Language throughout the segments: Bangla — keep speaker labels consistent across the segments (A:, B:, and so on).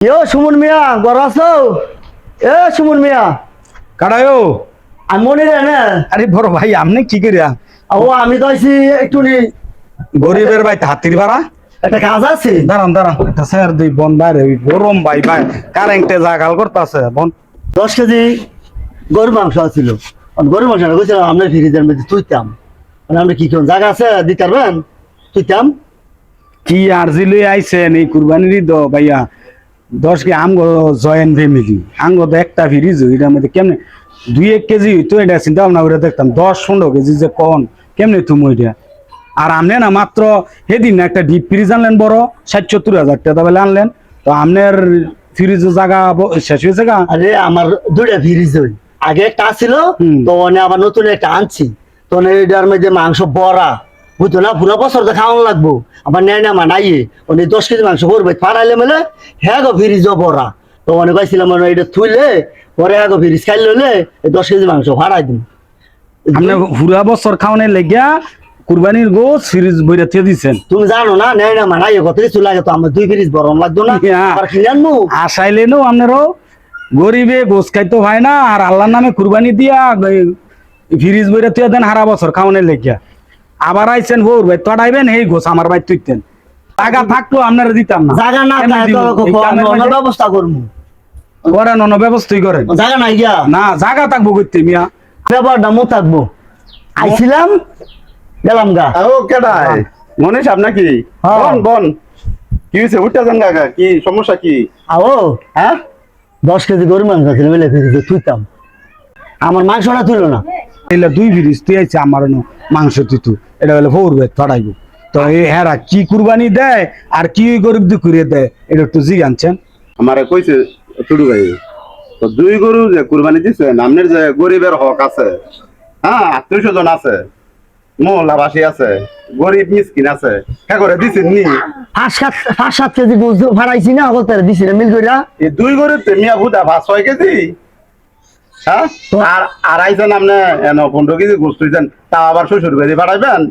A: সুমন মিয়া ঘর আছো? সুমন মিয়া
B: কাড়ায়ও
A: আমি মনে রে না।
B: আরে বড় ভাই আপনি কি করিয়া
A: আমি তো আইছি একটু
B: গরিবের ভাই হাতির ভাড়া
A: একটা কাজ আছে।
B: দাঁড়ান দাঁড়ান একটা স্যার দিই বন বাইরে গরম ভাই ভাই কারেন্টে জাগাল করতেছে বন
A: 10 কেজি গরুর মাংস আছিল। গরুর মাংস কইছিলাম আমরা ফ্রিজের মধ্যে তুইতাম, মানে আমরা কি কোন জায়গা আছে দিতে পারবেন? তুইতাম
B: কি আর জিলে আইছেন এই কুরবানির ঈদ ভাইয়া 10 কে আমগো জয়েন্ট ফ্যামিলি আমগো তো একটা ফ্রিজ এটার মধ্যে কেমনে 2-1 কেজি তো এটা চিন্তা ভাবনা করে দেখতাম 10-15 কেজি যে কোন কেমনে তুমি ওইটা আর আমনে না মাত্র সেদিন না একটা ডিপ ফ্রিজ আনলেন বড় 60-70 হাজার টাকা বেলা আনলেন তো আপনার ফ্রিজের জায়গা শেষ হয়েছে গা।
A: আরে আমার দুইটা ফ্রিজ হই, আগে একটা ছিল তো আবার নতুন একটা আনছি। তো এটার মধ্যে মাংস বড়া বুঝতো না, পুরো বছর তো খাওয়ানো লাগবো। আবার নেয় না মানাইয়ে 10 কেজি মাংস করবে ফাড়াইলে মেলে হ্যাঁ গো ফ্রিজ বড়া। তো অনেক কইছিলাম এটা থুইলে পরে হ্যাঁ গো ফ্রিজ খাইলে হলে 10 কেজি মাংস ফাড়াই দিন।
B: আপনি পুরা বছর খাওয়ানোর লেগিয়া কুরবানির গোস ফ্রিজ বইরা দিয়ে দিছেন।
A: তুমি জানো না নেয় না মানাইয়ে কত কিছু লাগে, তো আমার 2 ফ্রিজ বড় লাগতো না আর কিনে আনবো।
B: আসাইলেনও আপনারও গরিবে গোস খাইতো হয় না আর আল্লাহর নামে কুরবানি দিয়া ফ্রিজ বইরা দিয়ে দেন সারা বছর খাওয়ানোর লেগিয়া আবার আইছেন হোর ভাই তড়াইবেন এই গোস আমার ভাই তুইতেন টাকা থাকলো আপনারা দিতাম না।
A: জায়গা না ব্যবস্থা করবো,
B: করেন অন্য ব্যবস্থাই করেন।
A: জায়গা নাই গিয়া
B: না জায়গা থাকবো করতে মিয়া
A: ব্যাপারটা মো থাকবো। আইছিলাম গেলাম গা।
C: ও কেডাই মনীষ আপনাকি বন বন কি হয়েছে উঠতে যান কাকা কি সমস্যা কি?
A: হ্যাঁ 10 কেজি গরু মাংস ছিল বলে ফ্রিজে তুইতাম, আমার মাংসটা তুইল না।
B: এলা 2 ফ্রিজ তুই আইছে আমার মাংস তুই এটা হলে ভোর ভাই তড়াইবো তো এই হেরা কি কুরবানি দেয় আর কি গরিব দুঃখীরে দেয় এটা একটু জিজ্ঞানছেন।
C: আমারে কইছে টুডু ভাই তো 2 গরু যে কুরবানি দিছেন আপনার যে গরিবের হক আছে, হ্যাঁ আত্মীয় স্বজন আছে, মহল্লাবাসী আছে, গরিব মিসকিন আছে, হ্যাঁ করে দিছেন নি
A: 5-7 কেজি গোস্ত ফাড়াইছি না অগতারে দিছি না মিল কইরা।
C: এই 2 গরুর তে মিয়া বুদা 5-6 কেজি হ্যাঁ আর আইছেন আপনি 15 কেজি গোস্ত হইছেন তা আবার শ্বশুর বাড়ি পাঠাইবেন।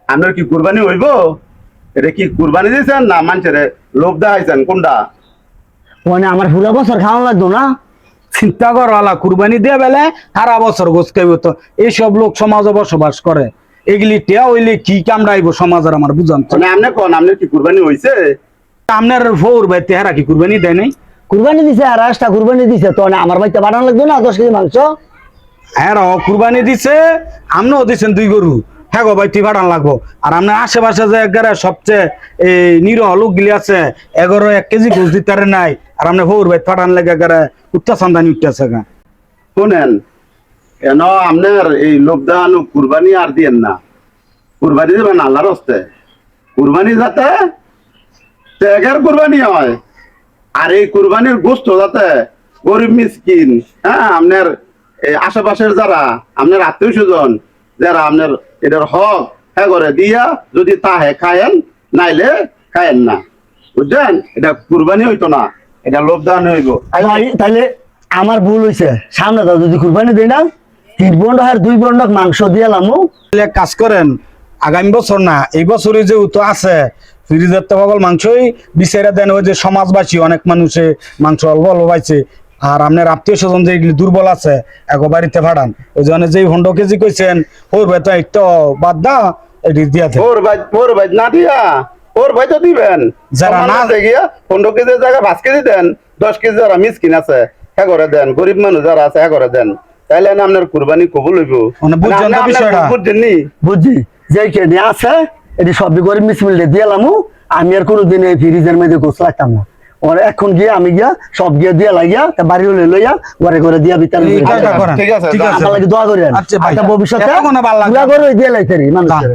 C: আপনার কি কুরবানি হইব? এটা কি কুরবানি দিয়েছেন না মানুষের লোভ দেখাইছেন কোনটা?
A: মানে আমার পুরো বছর খাওয়া লাগতো না।
B: চিন্তা করো আলা কুরবানি দিয়ে বেলে সারা বছর গোস খাইব তো এইসব লোক সমাজে বসবাস করে এগুলি টিয়া হইলে কি কামড়াইব সমাজের আমার বুঝান তো
C: মানে আপনি কোন আপনার কি কুরবানি হইছে?
B: আপনার ফোর ভাই তেহারা কি কুরবানি দেয় নাই?
A: কুরবানি দিছে আর রাস্তা কুরবানি দিছে তো আমার বাড়িতে বানানো লাগতো না 10 কেজি মাংস।
B: হ্যাঁ কুরবানি দিছে আমরাও দিচ্ছেন 2 গরু হ্যাঁ গো ভাই তুই ভাড়ান লাগবো আর আপনার আশেপাশে যে একবারে সবচেয়ে এই নিরহ লোক গিলি আছে 1 কেজি গোস দিতে নাই আর আপনার ফোর ভাই ফাটান লেগে একবারে উত্তাসান্দানি উঠতেছে গা।
C: শুনেন কেন আপনার এই লোভ দেখানো কুরবানি আর দিয়েন না, কুরবানি দেবেন আল্লাহর হস্তে, কুরবানি যাতে ত্যাগের কুরবানি হয় আর এই কুরবানির গোস্ত যাতে গরিব মিসকিন হ্যাঁ আপনার আশেপাশের যারা আপনার আত্মীয় স্বজন যারা আপনার এটার হক হ্যাঁ করে দিয়া যদি তাহে খায়েন নাইলে খায়েন না, বুঝছেন? এটা কুরবানি হইতো না, এটা লোভ দেখানো হইব।
A: তাহলে আমার ভুল হয়েছে, সামনে তো যদি কুরবানি দেই না 3 বন্ড আর 2 বন্ড মাংস দিয়ালাম।
B: কাজ করেন আগামী বছর না এই বছরই যেহেতু আছে ফ্রিজের তো পাগল মাংসই বিচারা দেন ওই যে সমাজবাসী অনেক মানুষে মাংস অল্প অল্প পাইছে আর আপনার আত্মীয় স্বজন যেগুলি দুর্বল আছে একো বাড়িতে ভাড়ান ওই জন্য যে 15 কেজি কইছেন ওর ভাই তো একটু বাদ দা এটি দিয়া
C: ওর ভাই না দিয়া ওর ভাই তো দিবেন
B: যারা না
C: গিয়া 15 কেজির জায়গায় 5 কেজি দেন, 10 কেজি যারা মিসকিন আছে হ্যাঁ করে দেন, গরিব মানুষ যারা আছে হ্যাঁ করে দেন, তাইলে না আপনার কুরবানি কবুল হইব।
B: বুঝছেন তো বিষয়টা?
C: বুঝছেন নি?
A: বুঝছি যে কেডি আছে এটি সব গরিব মিসমিলে দিয়ালাম। আমি আর কোনোদিন এই ফ্রিজের মধ্যে গোছ রাখতাম না। ওর এখন গিয়ে আমি গিয়া সব গিয়ে দিয়া লাগিয়া বাড়ি হলে লইয়া ঘরে করে দিয়া ভিতরে
C: ঠিক আছে
A: দোয়া করি ভবিষ্যতে দিয়ে লাইতারি মানুষের।